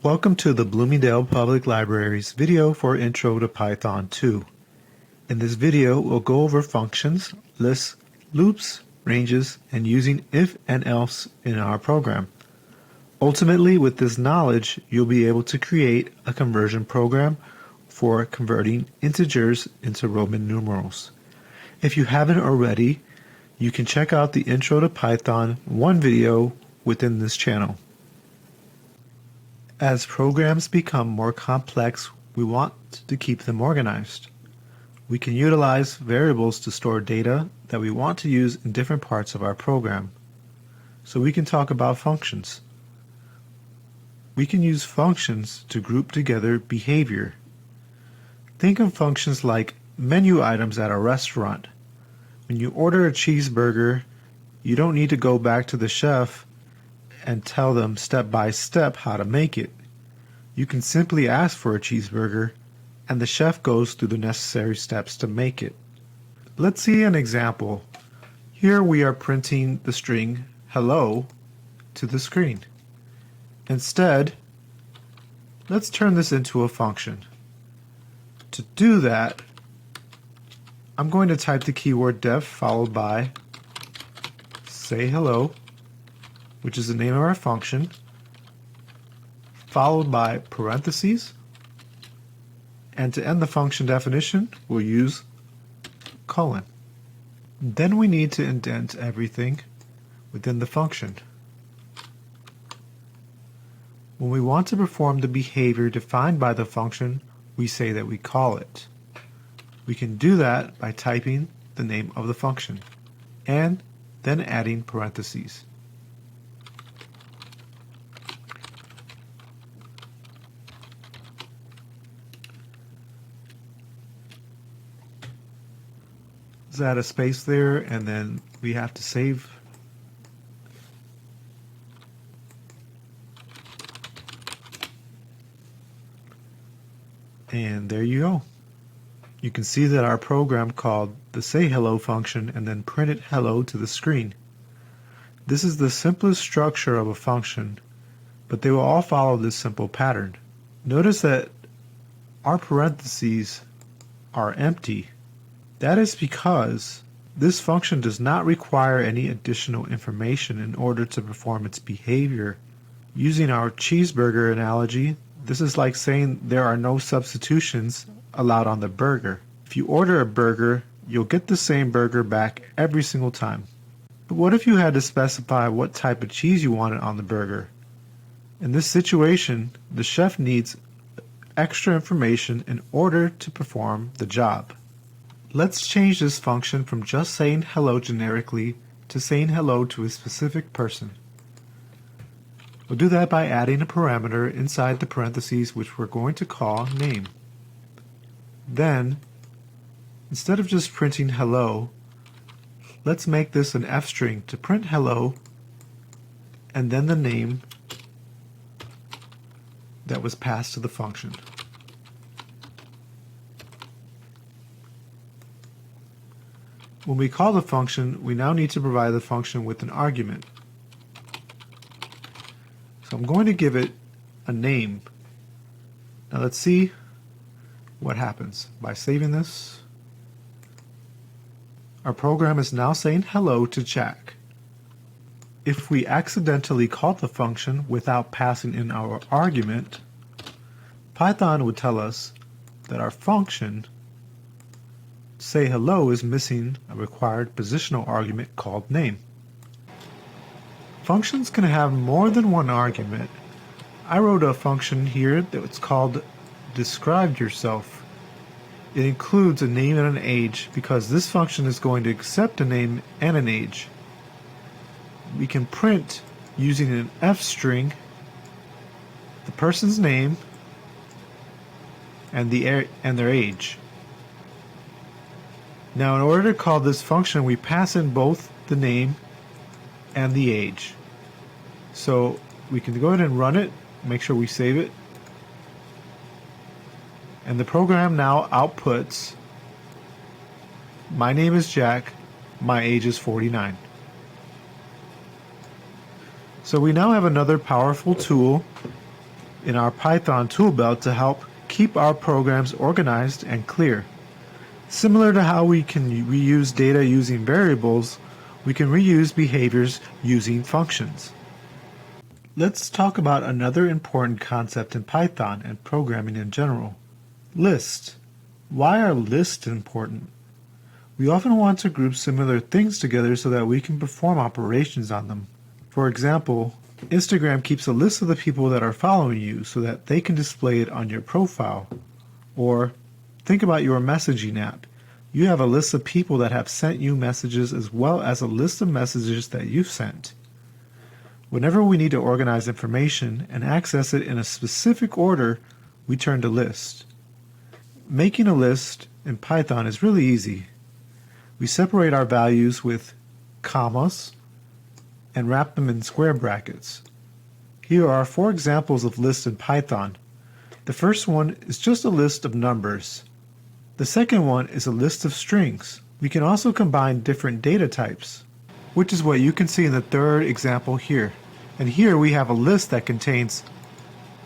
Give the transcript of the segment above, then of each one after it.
Welcome to the Bloomingdale Public Library's video for Intro to Python 2. In this video, we'll go over functions, lists, loops, ranges, and using if and else in our program. Ultimately, with this knowledge, you'll be able to create a conversion program for converting integers into Roman numerals. If you haven't already, you can check out the Intro to Python 1 video within this channel. As programs become more complex, we want to keep them organized. We can utilize variables to store data that we want to use in different parts of our program. So we can talk about functions. We can use functions to group together behavior. Think of functions like menu items at a restaurant. When you order a cheeseburger, you don't need to go back to the chef and tell them step by step how to make it. You can simply ask for a cheeseburger and the chef goes through the necessary steps to make it. Let's see an example. Here we are printing the string hello to the screen. Instead, let's turn this into a function. To do that, I'm going to type the keyword def followed by say hello, which is the name of our function, followed by parentheses, and to end the function definition, we'll use colon. Then we need to indent everything within the function. When we want to perform the behavior defined by the function, we say that we call it. We can do that by typing the name of the function and then adding parentheses. Let's add a space there, and then we have to save. And there you go. You can see that our program called the say hello function and then printed hello to the screen. This is the simplest structure of a function, but they will all follow this simple pattern. Notice that our parentheses are empty. That is because this function does not require any additional information in order to perform its behavior. Using our cheeseburger analogy, this is like saying there are no substitutions allowed on the burger. If you order a burger, you'll get the same burger back every single time. But what if you had to specify what type of cheese you wanted on the burger? In this situation, the chef needs extra information in order to perform the job. Let's change this function from just saying hello generically to saying hello to a specific person. We'll do that by adding a parameter inside the parentheses which we're going to call name. Then, instead of just printing hello, let's make this an F string to print hello and then the name that was passed to the function. When we call the function, we now need to provide the function with an argument. So I'm going to give it a name. Now let's see what happens. By saving this, our program is now saying hello to Jack. If we accidentally call the function without passing in our argument, Python would tell us that our function say hello is missing a required positional argument called name. Functions can have more than one argument. I wrote a function here that's called describe yourself. It includes a name and an age because this function is going to accept a name and an age. We can print using an F string the person's name and their age. Now in order to call this function, we pass in both the name and the age. So we can go ahead and run it, make sure we save it. And the program now outputs, my name is Jack, my age is 49. So we now have another powerful tool in our Python tool belt to help keep our programs organized and clear. Similar to how we can reuse data using variables, we can reuse behaviors using functions. Let's talk about another important concept in Python and programming in general. Lists. Why are lists important? We often want to group similar things together so that we can perform operations on them. For example, Instagram keeps a list of the people that are following you so that they can display it on your profile. Or think about your messaging app. You have a list of people that have sent you messages as well as a list of messages that you've sent. Whenever we need to organize information and access it in a specific order, we turn to lists. Making a list in Python is really easy. We separate our values with commas and wrap them in square brackets. Here are 4 examples of lists in Python. The first one is just a list of numbers. The second one is a list of strings. We can also combine different data types, which is what you can see in the third example here. And here we have a list that contains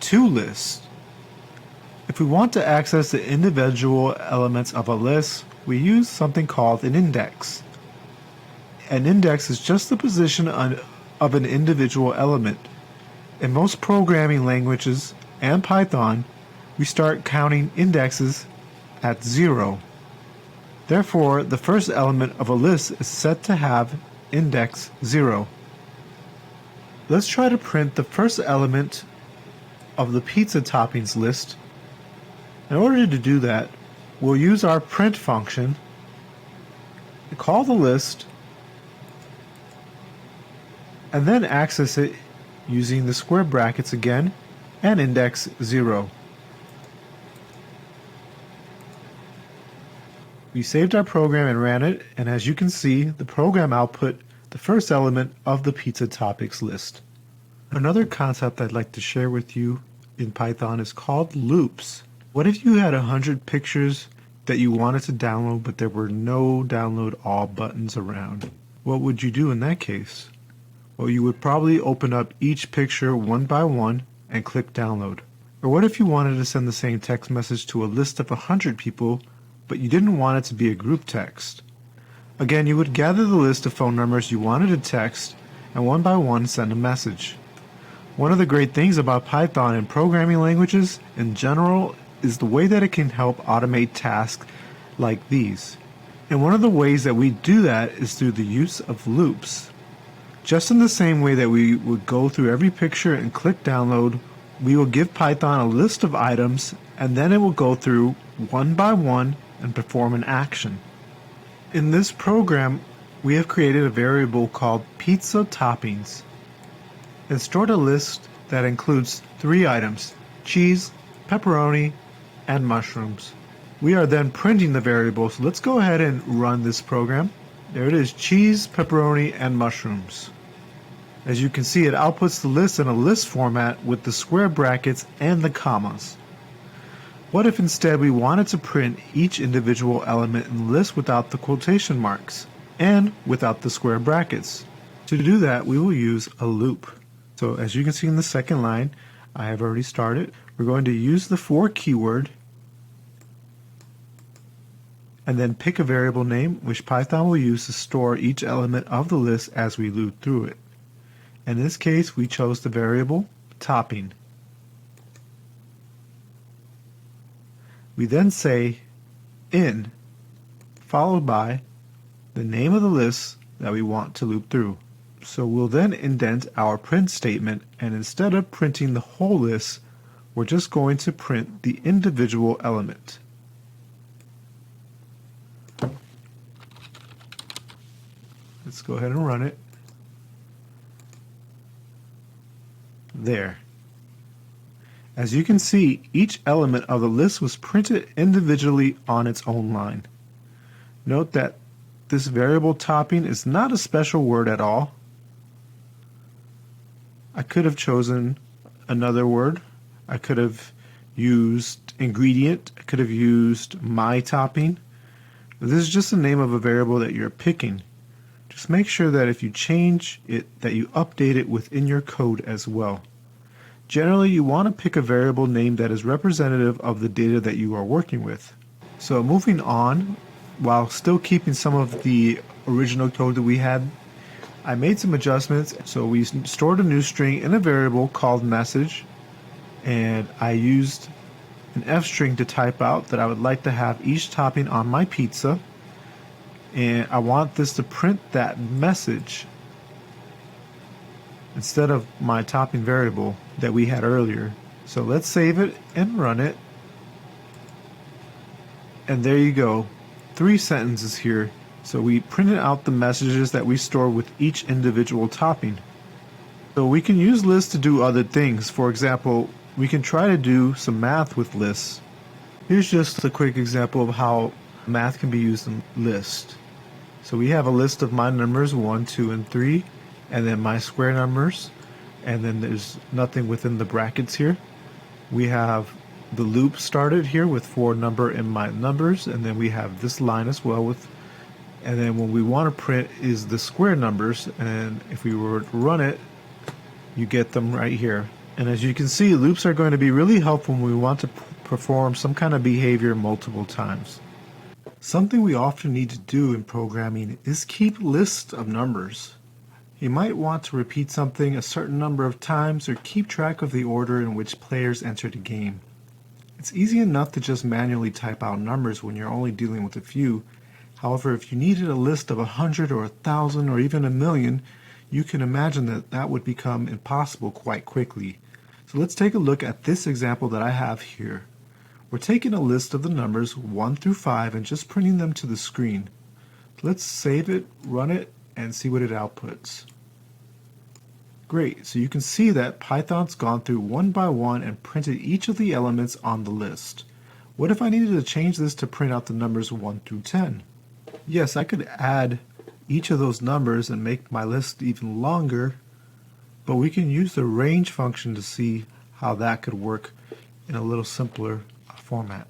2 lists. If we want to access the individual elements of a list, we use something called an index. An index is just the position of an individual element. In most programming languages and Python, we start counting indexes at 0. Therefore, the first element of a list is set to have index 0. Let's try to print the first element of the pizza toppings list. In order to do that, we'll use our print function to call the list and then access it using the square brackets again and index 0. We saved our program and ran it, and as you can see, the program output the first element of the pizza topics list. Another concept I'd like to share with you in Python is called loops. What if you had 100 pictures that you wanted to download but there were no download all buttons around? What would you do in that case? Well, you would probably open up each picture one by one and click download. Or what if you wanted to send the same text message to a list of 100 people but you didn't want it to be a group text? Again, you would gather the list of phone numbers you wanted to text and one by one send a message. One of the great things about Python and programming languages in general is the way that it can help automate tasks like these. And one of the ways that we do that is through the use of loops. Just in the same way that we would go through every picture and click download, we will give Python a list of items and then it will go through one by one and perform an action. In this program, we have created a variable called pizza toppings and stored a list that includes 3 items: cheese, pepperoni, and mushrooms. We are then printing the variable, so let's go ahead and run this program. There it is, cheese, pepperoni, and mushrooms. As you can see, it outputs the list in a list format with the square brackets and the commas. What if instead we wanted to print each individual element in the list without the quotation marks and without the square brackets? To do that, we will use a loop. So as you can see in the second line, I have already started. We're going to use the for keyword and then pick a variable name which Python will use to store each element of the list as we loop through it. In this case, we chose the variable topping. We then say in, followed by the name of the list that we want to loop through. So we'll then indent our print statement, and instead of printing the whole list, we're just going to print the individual element. Let's go ahead and run it. There. As you can see, each element of the list was printed individually on its own line. Note that this variable topping is not a special word at all. I could have chosen another word. I could have used ingredient. I could have used my topping. But this is just the name of a variable that you're picking. Just make sure that if you change it, that you update it within your code as well. Generally, you want to pick a variable name that is representative of the data that you are working with. So moving on, while still keeping some of the original code that we had, I made some adjustments. So we stored a new string in a variable called message, and I used an F string to type out that I would like to have each topping on my pizza, and I want this to print that message instead of my topping variable that we had earlier. So let's save it and run it. And there you go, 3 sentences here. So we printed out the messages that we store with each individual topping. So we can use lists to do other things. For example, we can try to do some math with lists. Here's just a quick example of how math can be used in list. So we have a list of my numbers 1, 2, and 3, and then my square numbers, and then there's nothing within the brackets here. We have the loop started here with 4 number in my numbers, and then we have this line as well with, and then when we want to print is the square numbers, and if we were to run it, you get them right here. And as you can see, loops are going to be really helpful when we want to perform some kind of behavior multiple times. Something we often need to do in programming is keep lists of numbers. You might want to repeat something a certain number of times or keep track of the order in which players enter the game. It's easy enough to just manually type out numbers when you're only dealing with a few. However, if you needed a list of 100 or 1,000 or even 1,000,000, you can imagine that that would become impossible quite quickly. So let's take a look at this example that I have here. We're taking a list of the numbers 1 through 5 and just printing them to the screen. Let's save it, run it, and see what it outputs. Great, so you can see that Python's gone through one by one and printed each of the elements on the list. What if I needed to change this to print out the numbers 1 through 10? Yes, I could add each of those numbers and make my list even longer, but we can use the range function to see how that could work in a little simpler format.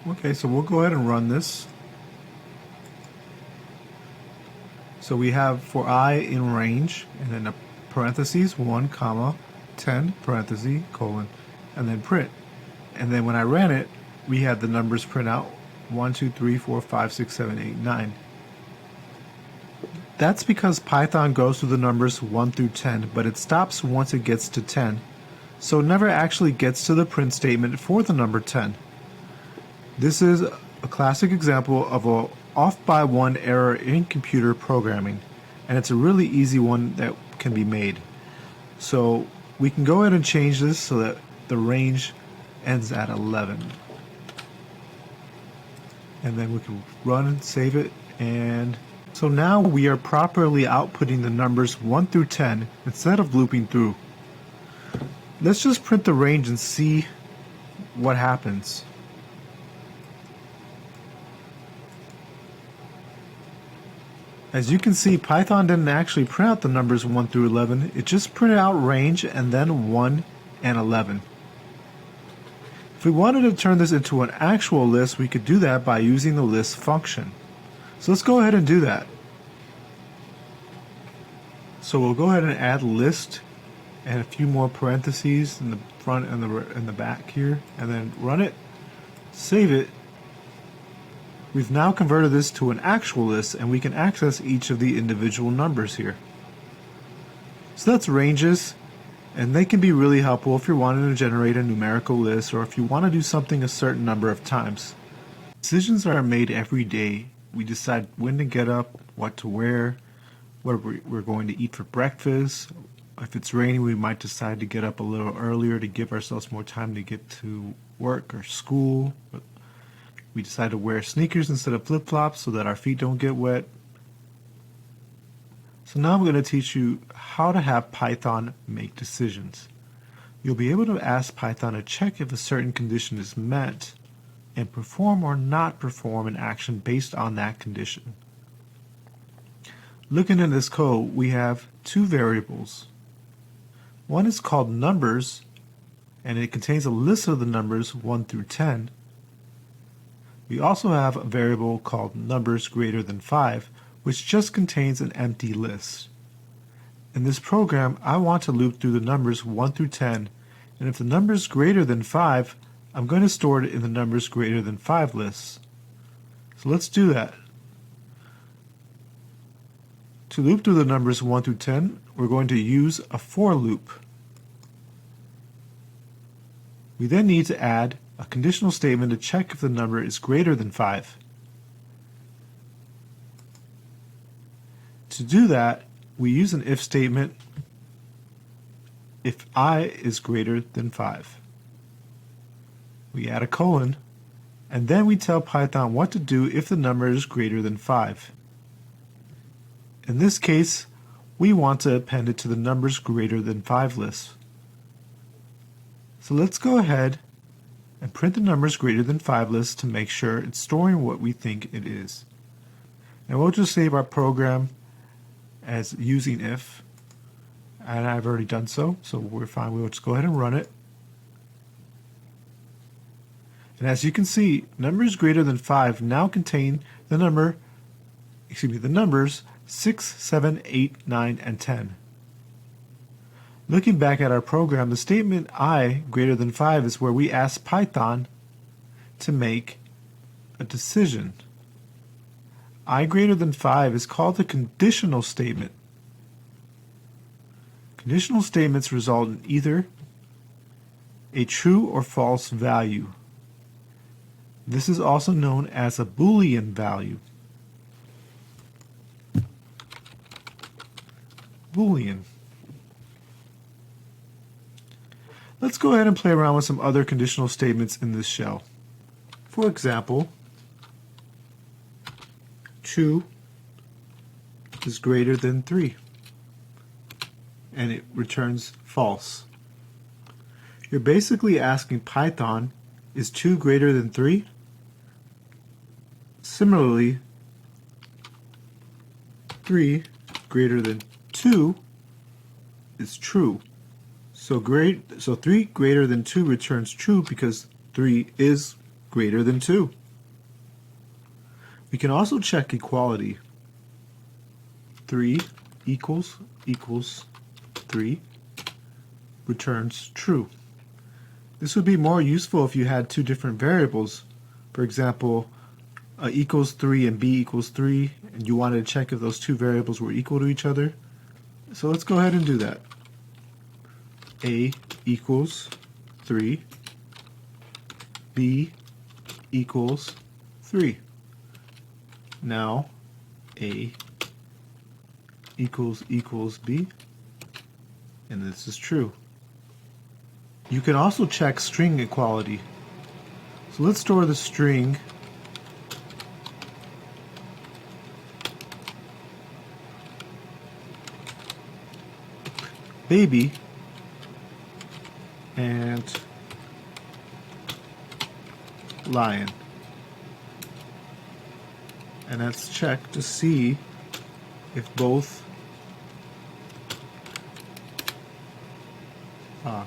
Okay, so we'll go ahead and run this. So we have for I in range, and then a parentheses 1 comma 10 parentheses colon, and then print. And then when I ran it, we had the numbers print out 1, 2, 3, 4, 5, 6, 7, 8, 9. That's because Python goes through the numbers 1 through 10, but it stops once it gets to 10. So it never actually gets to the print statement for the number 10. This is a classic example of a off by one error in computer programming, and it's a really easy one that can be made. So we can go ahead and change this so that the range ends at 11. And then we can run and save it, and so now we are properly outputting the numbers 1 through 10 instead of looping through. Let's just print the range and see what happens. As you can see, Python didn't actually print out the numbers 1 through 11, it just printed out range and then 1 and 11. If we wanted to turn this into an actual list, we could do that by using the list function. So let's go ahead and do that. So we'll go ahead and add list and a few more parentheses in the front and the back here, and then run it, save it. We've now converted this to an actual list, and we can access each of the individual numbers here. So that's ranges, and they can be really helpful if you're wanting to generate a numerical list or if you want to do something a certain number of times. Decisions are made every day. We decide when to get up, what to wear, what we're going to eat for breakfast. If it's raining, we might decide to get up a little earlier to give ourselves more time to get to work or school. We decide to wear sneakers instead of flip-flops so that our feet don't get wet. So now I'm going to teach you how to have Python make decisions. You'll be able to ask Python to check if a certain condition is met and perform or not perform an action based on that condition. Looking in this code, we have 2 variables. One is called numbers, and it contains a list of the numbers 1 through 10. We also have a variable called numbers greater than 5, which just contains an empty list. In this program, I want to loop through the numbers 1 through 10, and if the number is greater than 5, I'm going to store it in the numbers greater than 5 lists. So let's do that. To loop through the numbers 1 through 10, we're going to use a for loop. We then need to add a conditional statement to check if the number is greater than 5. To do that, we use an if statement if I is greater than 5. We add a colon, and then we tell Python what to do if the number is greater than 5. In this case, we want to append it to the numbers greater than 5 list. So let's go ahead and print the numbers greater than 5 list to make sure it's storing what we think it is. And we'll just save our program as using if, and I've already done so we're fine. We'll just go ahead and run it. And as you can see, numbers greater than 5 now contain the numbers 6, 7, 8, 9, and 10. Looking back at our program, the statement I greater than 5 is where we ask Python to make a decision. I greater than 5 is called the conditional statement. Conditional statements result in either a true or false value. This is also known as a Boolean value. Boolean. Let's go ahead and play around with some other conditional statements in this shell. For example, 2 is greater than 3, and it returns false. You're basically asking Python, is 2 greater than 3? Similarly, 3 greater than 2 is true. So 3 greater than 2 returns true because 3 is greater than 2. We can also check equality. 3 equals 3 returns true. This would be more useful if you had two different variables. For example, A equals 3 and B equals 3, and you wanted to check if those two variables were equal to each other. So let's go ahead and do that. A equals 3, B equals 3. Now A equals B, and this is true. You can also check string equality. So let's store the string baby and lion, and let's check to see if both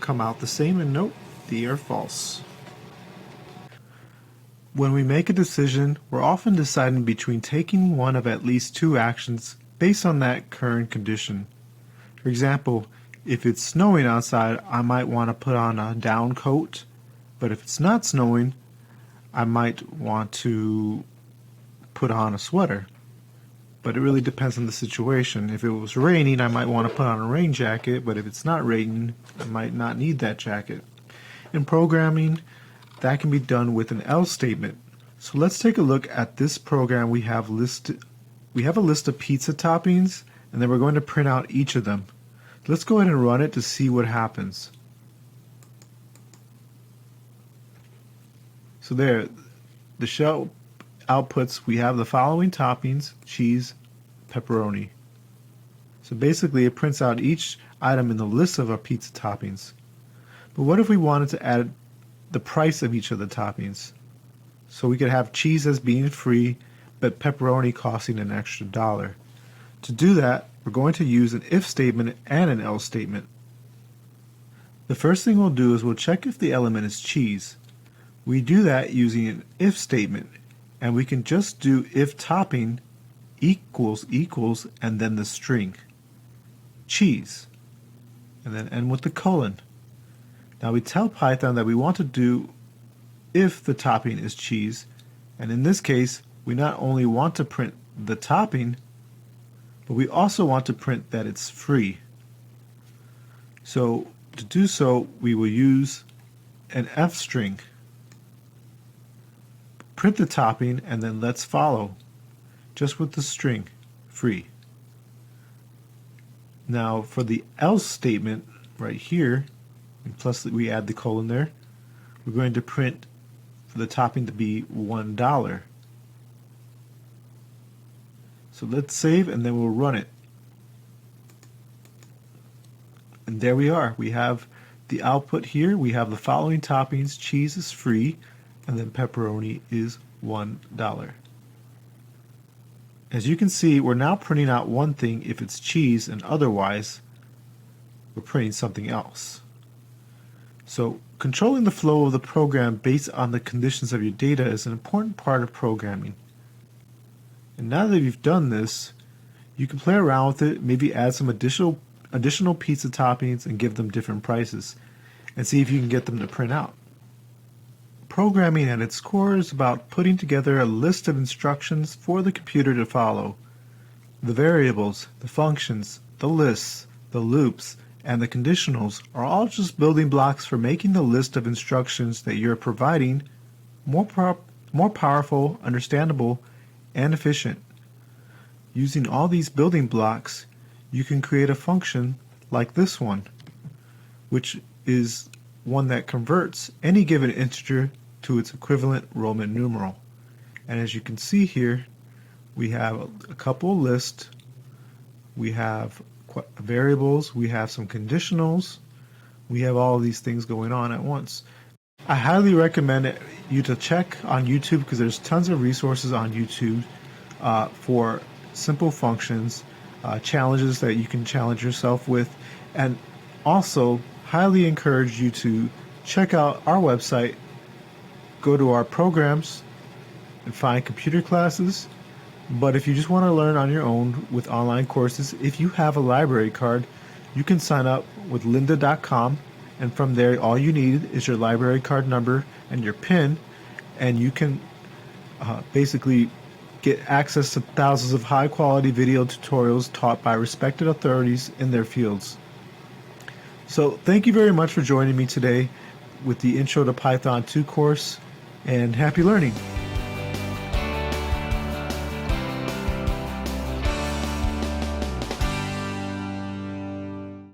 come out the same, and nope, they are false. When we make a decision, we're often deciding between taking one of at least two actions based on that current condition. For example, if it's snowing outside, I might want to put on a down coat, but if it's not snowing, I might want to put on a sweater. But it really depends on the situation. If it was raining, I might want to put on a rain jacket, but if it's not raining, I might not need that jacket. In programming, that can be done with an else statement. So let's take a look at this program. We have a list of pizza toppings, and then we're going to print out each of them. Let's go ahead and run it to see what happens. So there, the shell outputs, we have the following toppings: cheese, pepperoni. So basically it prints out each item in the list of our pizza toppings. But what if we wanted to add the price of each of the toppings? So we could have cheese as being free, but pepperoni costing an extra $1. To do that, we're going to use an if statement and an else statement. The first thing we'll do is we'll check if the element is cheese. We do that using an if statement, and we can just do if topping equals equals and then the string, cheese, and then end with the colon. Now we tell Python that we want to do if the topping is cheese, and in this case we not only want to print the topping, but we also want to print that it's free. So to do so, we will use an F string. Print the topping and then let's follow, just with the string, free. Now for the else statement right here, and plus we add the colon there, we're going to print for the topping to be $1. So let's save and then we'll run it. And there we are. We have the output here. We have the following toppings. Cheese is free, and then pepperoni is $1. As you can see, we're now printing out one thing if it's cheese, and otherwise we're printing something else. So controlling the flow of the program based on the conditions of your data is an important part of programming. And now that you've done this, you can play around with it, maybe add some additional pizza toppings and give them different prices, and see if you can get them to print out. Programming at its core is about putting together a list of instructions for the computer to follow. The variables, the functions, the lists, the loops, and the conditionals are all just building blocks for making the list of instructions that you're providing more powerful, understandable, and efficient. Using all these building blocks, you can create a function like this one, which is one that converts any given integer to its equivalent Roman numeral. And as you can see here, we have a couple lists, we have variables, we have some conditionals, we have all of these things going on at once. I highly recommend you to check on YouTube, because there's tons of resources on YouTube for simple functions, challenges that you can challenge yourself with, and also highly encourage you to check out our website, go to our programs, and find computer classes. But if you just want to learn on your own with online courses, if you have a library card, you can sign up with lynda.com, and from there all you need is your library card number and your PIN, and you can basically get access to thousands of high-quality video tutorials taught by respected authorities in their fields. So thank you very much for joining me today with the Intro to Python 2 course, and happy learning!